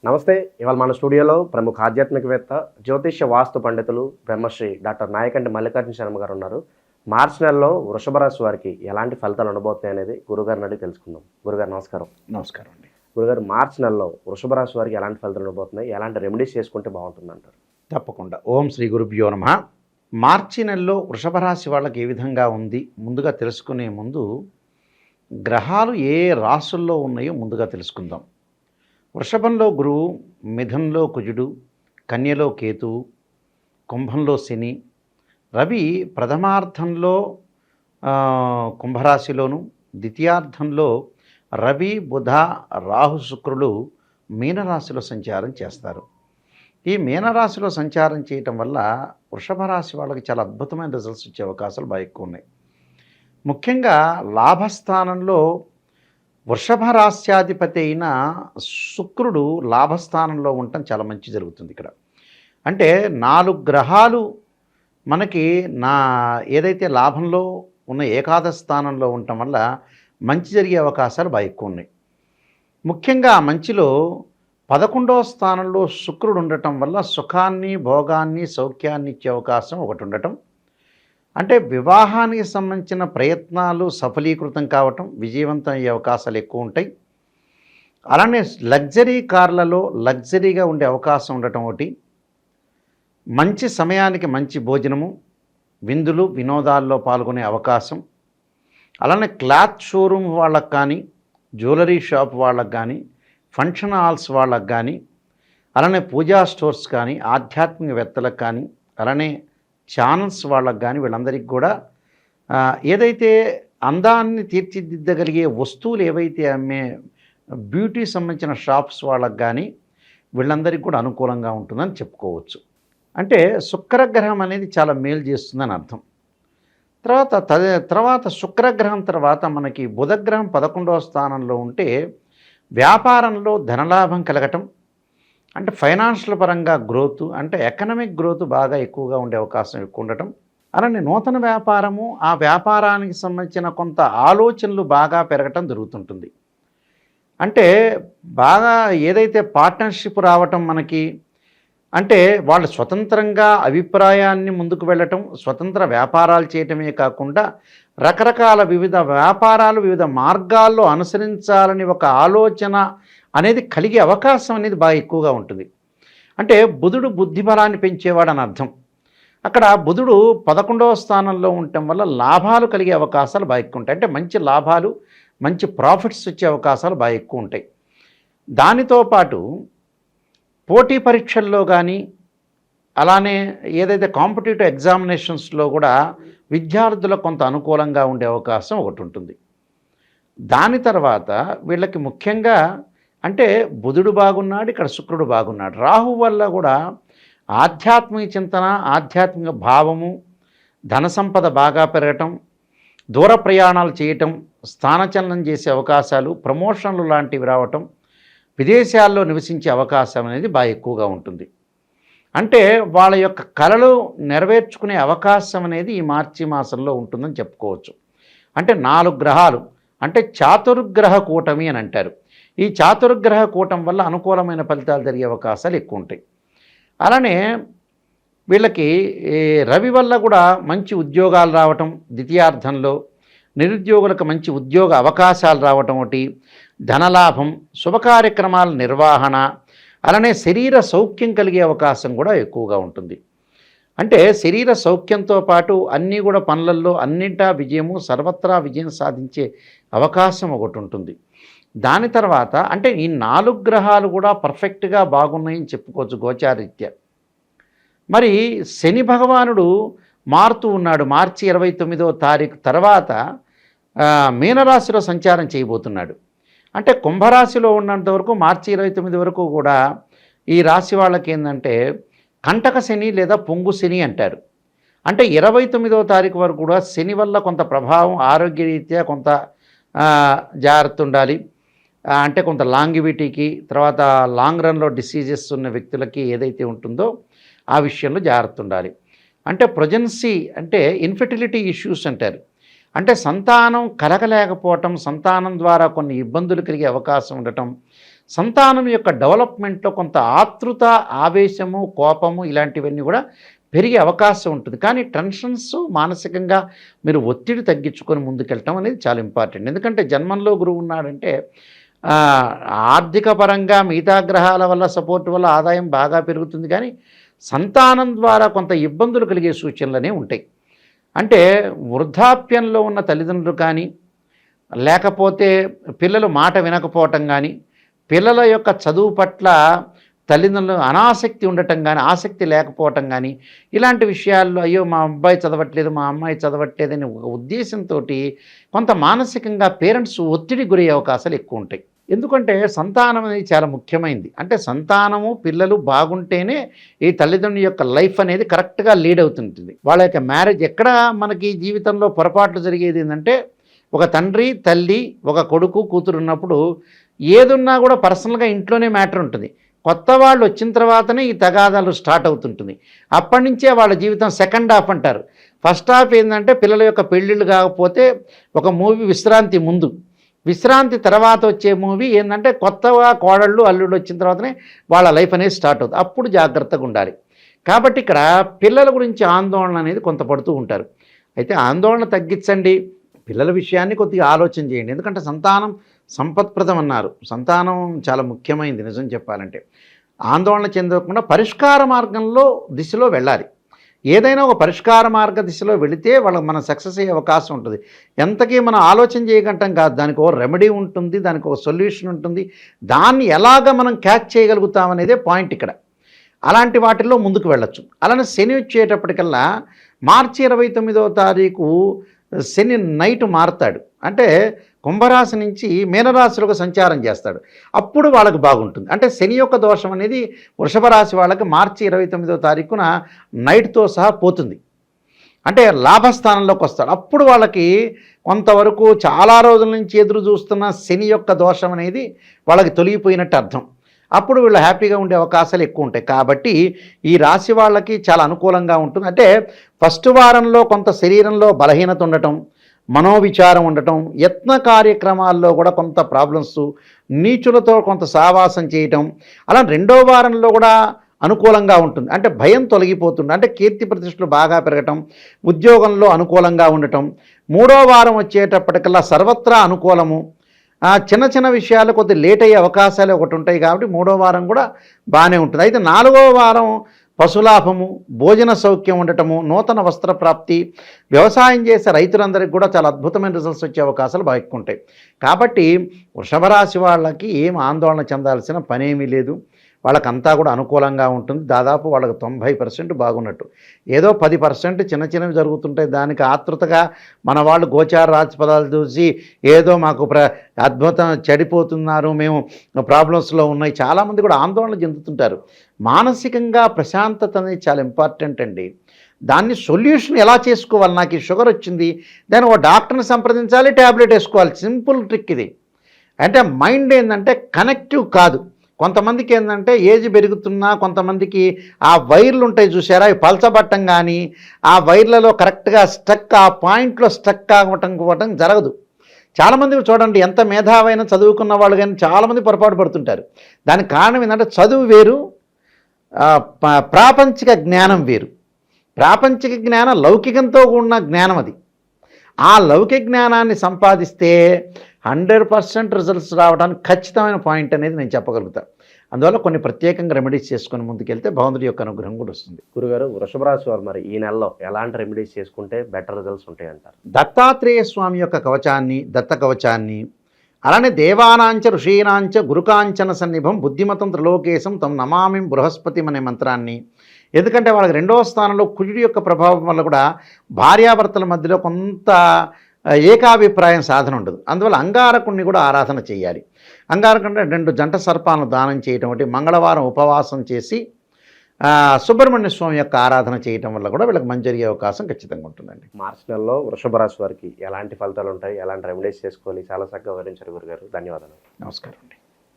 నమస్తే. ఇవాళ మన స్టూడియోలో ప్రముఖ ఆధ్యాత్మికవేత్త, జ్యోతిష్య వాస్తు పండితులు బ్రహ్మశ్రీ డాక్టర్ నాయకంటి మల్లికార్జున శర్మ గారు ఉన్నారు. మార్చి నెలలో వృషభ రాశి వారికి ఎలాంటి ఫలితాలు ఉండబోతున్నాయి అనేది గురుగారిని అడిగి తెలుసుకుందాం. గురుగారు నమస్కారం. నమస్కారం అండి. గురుగారు, మార్చి నెలలో వృషభ రాశి వారికి ఎలాంటి ఫలితాలు ఉండబోతున్నాయి, ఎలాంటి రెమెడీస్ చేసుకుంటే బాగుంటుంది అంటారు? తప్పకుండా. ఓం శ్రీ గురుభ్యో నమః. మార్చి నెలలో వృషభ రాశి వాళ్ళకి ఏ విధంగా ఉంది ముందుగా తెలుసుకునే ముందు గ్రహాలు ఏ రాశుల్లో ఉన్నాయో ముందుగా తెలుసుకుందాం. వృషభంలో గురువు, మిథునంలో కుజుడు, కన్యలో కేతువు, కుంభంలో శని, రవి ప్రథమార్థంలో కుంభరాశిలోను, ద్వితీయార్థంలో రవి బుధ రాహు శుక్రులు మీనరాశిలో సంచారం చేస్తారు. ఈ మీనరాశిలో సంచారం చేయటం వల్ల వృషభ రాశి వాళ్ళకి చాలా అద్భుతమైన రిజల్ట్స్ వచ్చే అవకాశాలు బాగా ఎక్కువ ఉన్నాయి. ముఖ్యంగా లాభస్థానంలో వృషభ రాశ్యాధిపతి అయిన శుక్రుడు లాభస్థానంలో ఉండటం చాలా మంచి జరుగుతుంది. ఇక్కడ అంటే 4 గ్రహాలు మనకి ఏదైతే లాభంలో ఉన్న ఏకాదశ స్థానంలో ఉండటం వల్ల మంచి జరిగే అవకాశాలు బాగా ఎక్కువ ఉన్నాయి. ముఖ్యంగా మంచిలో 11వ స్థానంలో శుక్రుడు ఉండటం వల్ల సుఖాన్ని, భోగాన్ని, సౌఖ్యాన్ని ఇచ్చే అవకాశం ఒకటి ఉండటం, అంటే వివాహానికి సంబంధించిన ప్రయత్నాలు సఫలీకృతం కావటం, విజయవంతం అయ్యే అవకాశాలు ఎక్కువ ఉంటాయి. అలానే లగ్జరీ కార్లలో లగ్జరీగా ఉండే అవకాశం ఉండటం ఒకటి, మంచి సమయానికి మంచి భోజనము, విందులు వినోదాల్లో పాల్గొనే అవకాశం, అలానే క్లాత్ షోరూమ్ వాళ్ళకు కానీ, జ్యువెలరీ షాప్ వాళ్ళకు కానీ, ఫంక్షన్ హాల్స్ వాళ్ళకు కానీ, అలానే పూజా స్టోర్స్ కానీ, ఆధ్యాత్మికవేత్తలకు కానీ, అలానే ఛానల్స్ వాళ్ళకు కానీ, వీళ్ళందరికీ కూడా ఏదైతే అందాన్ని తీర్చిదిద్దగలిగే వస్తువులు ఏవైతే అమ్మే బ్యూటీ సంబంధించిన షాప్స్ వాళ్ళకు కానీ వీళ్ళందరికీ కూడా అనుకూలంగా ఉంటుందని చెప్పుకోవచ్చు. అంటే శుక్రగ్రహం అనేది చాలా మేలు చేస్తుందని అర్థం. తర్వాత శుక్రగ్రహం తర్వాత మనకి బుధగ్రహం 11వ స్థానంలో ఉంటే వ్యాపారంలో ధనలాభం కలగటం, అంటే ఫైనాన్షియల్ పరంగా గ్రోత్, అంటే ఎకనామిక్ గ్రోత్ బాగా ఎక్కువగా ఉండే అవకాశం ఎక్కువ ఉండటం, అలానే నూతన వ్యాపారము, ఆ వ్యాపారానికి సంబంధించిన కొంత ఆలోచనలు బాగా పెరగటం జరుగుతుంటుంది. అంటే బాగా ఏదైతే పార్ట్నర్షిప్ రావటం మనకి, అంటే వాళ్ళు స్వతంత్రంగా అభిప్రాయాన్ని ముందుకు వెళ్ళటం, స్వతంత్ర వ్యాపారాలు చేయటమే కాకుండా రకరకాల వివిధ వ్యాపారాలు వివిధ మార్గాల్లో అనుసరించాలని ఒక ఆలోచన అనేది కలిగే అవకాశం అనేది బాగా ఎక్కువగా ఉంటుంది. అంటే బుధుడు బుద్ధిబలాన్ని పెంచేవాడు అని అర్థం. అక్కడ బుధుడు 11వ స్థానంలో ఉండటం వల్ల లాభాలు కలిగే అవకాశాలు బాగా ఎక్కువ ఉంటాయి. అంటే మంచి లాభాలు, మంచి ప్రాఫిట్స్ వచ్చే అవకాశాలు బాగా ఎక్కువ ఉంటాయి. దానితో పాటు పోటీ పరీక్షల్లో కానీ, అలానే ఏదైతే కాంపిటేటివ్ ఎగ్జామినేషన్స్లో కూడా విద్యార్థులకు కొంత అనుకూలంగా ఉండే అవకాశం ఒకటి ఉంటుంది. దాని తర్వాత వీళ్ళకి ముఖ్యంగా అంటే బుధుడు బాగున్నాడు, ఇక్కడ శుక్రుడు బాగున్నాడు. రాహు వల్ల కూడా ఆధ్యాత్మిక చింతన, ఆధ్యాత్మిక భావము, ధన సంపద బాగా పెరగటం, దూర ప్రయాణాలు చేయటం, స్థానచలనం చేసే అవకాశాలు, ప్రమోషన్లు లాంటివి రావటం, విదేశాల్లో నివసించే అవకాశం అనేది బాగా ఎక్కువగా ఉంటుంది. అంటే వాళ్ళ యొక్క కలలు నెరవేర్చుకునే అవకాశం అనేది ఈ మార్చి మాసంలో ఉంటుందని చెప్పుకోవచ్చు. అంటే 4 గ్రహాలు, అంటే చాతుర్గ్రహ కూటమి అని అంటారు. ఈ చాతుర్గ్రహ కూటం వల్ల అనుకూలమైన ఫలితాలు జరిగే అవకాశాలు ఎక్కువ ఉంటాయి. అలానే వీళ్ళకి రవి వల్ల కూడా మంచి ఉద్యోగాలు రావటం, ద్వితీయార్థంలో నిరుద్యోగులకు మంచి ఉద్యోగ అవకాశాలు రావటం ఒకటి, ధనలాభం, శుభకార్యక్రమాల నిర్వహణ, అలానే శరీర సౌఖ్యం కలిగే అవకాశం కూడా ఎక్కువగా ఉంటుంది. అంటే శరీర సౌఖ్యంతో పాటు అన్నీ కూడా పనులలో అన్నింటా విజయము, సర్వత్రా విజయం సాధించే అవకాశం ఒకటి ఉంటుంది. దాని తర్వాత అంటే ఈ 4 గ్రహాలు కూడా పర్ఫెక్ట్గా బాగున్నాయని చెప్పుకోవచ్చు గోచారీత్యా. మరి శని భగవానుడు మారుతూ ఉన్నాడు. మార్చి 29వ తారీఖు తర్వాత మీనరాశిలో సంచారం చేయబోతున్నాడు. అంటే కుంభరాశిలో ఉన్నంత వరకు మార్చి 29 వరకు కూడా ఈ రాశి వాళ్ళకి ఏంటంటే కంటక శని లేదా పొంగు శని అంటారు. అంటే 29వ తారీఖు వరకు కూడా శని వల్ల కొంత ప్రభావం, ఆరోగ్యరీత్యా కొంత జాగ్రత్త ఉండాలి. అంటే కొంత లాంగివిటీకి, తర్వాత లాంగ్ రన్లో డిసీజెస్ ఉన్న వ్యక్తులకి ఏదైతే ఉంటుందో ఆ విషయంలో జాగ్రత్త ఉండాలి. అంటే ప్రొజెన్సీ అంటే ఇన్ఫెర్టిలిటీ ఇష్యూస్ అంటారు. అంటే సంతానం కలగలేకపోవటం, సంతానం ద్వారా కొన్ని ఇబ్బందులు కలిగే అవకాశం ఉండటం, సంతానం యొక్క డెవలప్మెంట్లో కొంత ఆతృత, ఆవేశము, కోపము ఇలాంటివన్నీ కూడా పెరిగే అవకాశం ఉంటుంది. కానీ టెన్షన్స్, మానసికంగా మీరు ఒత్తిడి తగ్గించుకొని ముందుకెళ్ళటం అనేది చాలా ఇంపార్టెంట్. ఎందుకంటే జన్మంలో గురువు ఉన్నాడంటే ఆర్థిక పరంగా మిగతా గ్రహాల వల్ల సపోర్ట్ వల్ల ఆదాయం బాగా పెరుగుతుంది, కానీ సంతానం ద్వారా కొంత ఇబ్బందులు కలిగే సూచనలనే ఉంటాయి. అంటే వృద్ధాప్యంలో ఉన్న తల్లిదండ్రులు కానీ, లేకపోతే పిల్లలు మాట వినకపోవటం కానీ, పిల్లల యొక్క చదువు పట్ల తల్లిదండ్రులు అనాసక్తి ఉండటం కానీ, ఆసక్తి లేకపోవటం కానీ, ఇలాంటి విషయాల్లో అయ్యో మా అబ్బాయి చదవట్లేదు, మా అమ్మాయి చదవట్లేదని ఒక ఉద్దేశంతో కొంత మానసికంగా పేరెంట్స్ ఒత్తిడి గురయ్యే అవకాశాలు ఎక్కువ ఉంటాయి. ఎందుకంటే సంతానం అనేది చాలా ముఖ్యమైనది. అంటే సంతానము, పిల్లలు బాగుంటేనే ఈ తల్లిదండ్రుల యొక్క లైఫ్ అనేది కరెక్ట్గా లీడ్ అవుతుంటుంది. వాళ్ళ యొక్క మ్యారేజ్ ఎక్కడ మనకి జీవితంలో పొరపాట్లు జరిగేది ఏంటంటే, ఒక తండ్రి, తల్లి, ఒక కొడుకు, కూతురు ఉన్నప్పుడు ఏదున్నా కూడా పర్సనల్గా ఇంట్లోనే మ్యాటర్ ఉంటుంది. కొత్త వాళ్ళు వచ్చిన తర్వాతనే ఈ తగాదాలు స్టార్ట్ అవుతుంటుంది. అప్పటి నుంచే వాళ్ళ జీవితం సెకండ్ హాఫ్ అంటారు. ఫస్ట్ హాఫ్ ఏంటంటే పిల్లల యొక్క పెళ్ళిళ్ళు కాకపోతే ఒక మూవీ విశ్రాంతి ముందు, విశ్రాంతి తర్వాత వచ్చే మూవీ ఏంటంటే కొత్తగా కోడళ్ళు అల్లుళ్ళు వచ్చిన తర్వాతనే వాళ్ళ లైఫ్ అనేది స్టార్ట్ అవుతుంది. అప్పుడు జాగ్రత్తగా ఉండాలి. కాబట్టి ఇక్కడ పిల్లల గురించి ఆందోళన అనేది కొంత పడుతూ ఉంటారు. అయితే ఆందోళన తగ్గించండి, పిల్లల విషయాన్ని కొద్దిగా ఆలోచన చేయండి. ఎందుకంటే సంతానం సంపత్ప్రదం అన్నారు. సంతానం చాలా ముఖ్యమైనది నిజం చెప్పాలంటే. ఆందోళన చెందకుండా పరిష్కార మార్గంలో దిశలో వెళ్ళాలి. ఏదైనా ఒక పరిష్కార మార్గ దిశలో వెళితే వాళ్ళకి మనం సక్సెస్ అయ్యే అవకాశం ఉంటుంది. ఎంతకీ మనం ఆలోచన చేయగంటాం కాదు, దానికి ఒక రెమెడీ ఉంటుంది, దానికి ఒక సొల్యూషన్ ఉంటుంది. దాన్ని ఎలాగ మనం క్యాచ్ చేయగలుగుతాం అనేదే పాయింట్ ఇక్కడ. అలాంటి వాటిల్లో ముందుకు వెళ్ళొచ్చు. అలానే శని వచ్చేటప్పటికల్లా మార్చి 29వ తారీఖు శని నైట్ మారుతాడు. అంటే కుంభరాశి నుంచి మీనరాశిలోకి సంచారం చేస్తాడు. అప్పుడు వాళ్ళకి బాగుంటుంది. అంటే శని యొక్క దోషం అనేది వృషభ రాశి వాళ్ళకి మార్చి 29వ తారీఖున నైట్తో సహా పోతుంది. అంటే లాభస్థానంలోకి వస్తాడు. అప్పుడు వాళ్ళకి కొంతవరకు చాలా రోజుల నుంచి ఎదురు చూస్తున్న శని యొక్క దోషం అనేది వాళ్ళకి తొలగిపోయినట్టు అర్థం. అప్పుడు వీళ్ళు హ్యాపీగా ఉండే అవకాశాలు ఎక్కువ ఉంటాయి. కాబట్టి ఈ రాశి వాళ్ళకి చాలా అనుకూలంగా ఉంటుంది. అంటే ఫస్ట్ వారంలో కొంత శరీరంలో బలహీనత ఉండటం, మనోవిచారం ఉండటం, యత్న కార్యక్రమాల్లో కూడా కొంత ప్రాబ్లమ్స్, నీచులతో కొంత సావాసం చేయటం, అలా రెండో వారంలో కూడా అనుకూలంగా ఉంటుంది. అంటే భయం తొలగిపోతుంది. అంటే కీర్తి ప్రతిష్టలు బాగా పెరగటం, ఉద్యోగంలో అనుకూలంగా ఉండటం. మూడో వారం వచ్చేటప్పటికల్లా సర్వత్రా అనుకూలము. చిన్న చిన్న విషయాలు కొద్దిగా లేట్ అయ్యే అవకాశాలు ఒకటి ఉంటాయి. కాబట్టి మూడో వారం కూడా బాగానే ఉంటుంది. అయితే నాలుగో వారం పశులాభము, భోజన సౌఖ్యం ఉండటము, నూతన వస్త్ర ప్రాప్తి, వ్యవసాయం చేసే రైతులందరికీ కూడా చాలా అద్భుతమైన రిజల్ట్స్ వచ్చే అవకాశాలు బాగా ఎక్కువ ఉంటాయి. కాబట్టి వృషభ రాశి వాళ్ళకి ఏం ఆందోళన చెందాల్సిన పనేమీ లేదు. వాళ్ళకంతా కూడా అనుకూలంగా ఉంటుంది. దాదాపు వాళ్ళకి 90% బాగున్నట్టు. ఏదో 10% చిన్న చిన్నవి జరుగుతుంటాయి. దానికి ఆతృతగా మన వాళ్ళు గోచార రాశిఫలాలు చూసి ఏదో మాకు అద్భుతం చెడిపోతున్నారు, మేము ప్రాబ్లమ్స్లో ఉన్నాయి, చాలామంది కూడా ఆందోళన చెందుతుంటారు. మానసికంగా ప్రశాంతత అనేది చాలా ఇంపార్టెంట్ అండి. దాన్ని సొల్యూషన్ ఎలా చేసుకోవాలి? నాకు ఈ షుగర్ వచ్చింది, దాన్ని ఒక డాక్టర్ని సంప్రదించాలి, ట్యాబ్లెట్ వేసుకోవాలి. సింపుల్ ట్రిక్ ఇది. అంటే మైండ్ ఏంటంటే కనెక్టివ్ కాదు. కొంతమందికి ఏంటంటే ఏజ్ పెరుగుతున్నా కొంతమందికి ఆ వైర్లు ఉంటాయి చూసారా, అవి పలచబట్టం కానీ ఆ వైర్లలో కరెక్ట్గా స్ట్రక్, ఆ పాయింట్లో స్ట్రక్ అవ్వటం జరగదు. చాలామంది చూడండి, ఎంత మేధావైన చదువుకున్న వాళ్ళు కానీ చాలామంది పొరపాటు పడుతుంటారు. దానికి కారణం ఏంటంటే చదువు వేరు, ప్రాపంచిక జ్ఞానం వేరు. ప్రాపంచిక జ్ఞానం లౌకికంతో కూడిన జ్ఞానం అది. ఆ లౌకిక జ్ఞానాన్ని సంపాదిస్తే 100% రిజల్ట్స్ రావడానికి ఖచ్చితమైన పాయింట్ అనేది నేను చెప్పగలుగుతాను. అందువల్ల కొన్ని ప్రత్యేకంగా రెమెడీస్ చేసుకొని ముందుకెళ్తే భగవంతుడి యొక్క అనుగ్రహం కూడా వస్తుంది. గురుగారు, వృషభ రాశి వారు మరి ఈ నెలలో ఎలాంటి రెమెడీస్ చేసుకుంటే బెటర్ రిజల్ట్స్ ఉంటాయి అంటారు? దత్తాత్రేయ స్వామి యొక్క కవచాన్ని, దత్త కవచాన్ని, అలానే దేవానాంచ ఋషీనాంచ గురుకాంచన సన్నిభం బుద్ధిమతం త్రిలోకేశం తం నమామి బృహస్పతి అనే మంత్రాన్ని, ఎందుకంటే వాళ్ళకి రెండవ స్థానంలో కుజుడి యొక్క ప్రభావం వల్ల కూడా భార్యాభర్తల మధ్యలో కొంత ఏకాభిప్రాయం సాధన ఉండదు. అందువల్ల అంగారకుడిని కూడా ఆరాధన చేయాలి. అంగారకుడిని 2 జంట సర్పాలను దానం చేయటం, ఒకటి మంగళవారం ఉపవాసం చేసి సుబ్రహ్మణ్య స్వామి యొక్క ఆరాధన చేయటం వల్ల కూడా వీళ్ళకి మంచి జరిగే అవకాశం ఖచ్చితంగా ఉంటుందండి. మార్చి నెలలో వృషభ రాశి వారికి ఎలాంటి ఫలితాలు ఉంటాయి, ఎలాంటి రెమెడీస్ చేసుకోవాలి, చాలా చక్కగా వివరించారు గురుగారు. ధన్యవాదాలు. నమస్కారం అండి.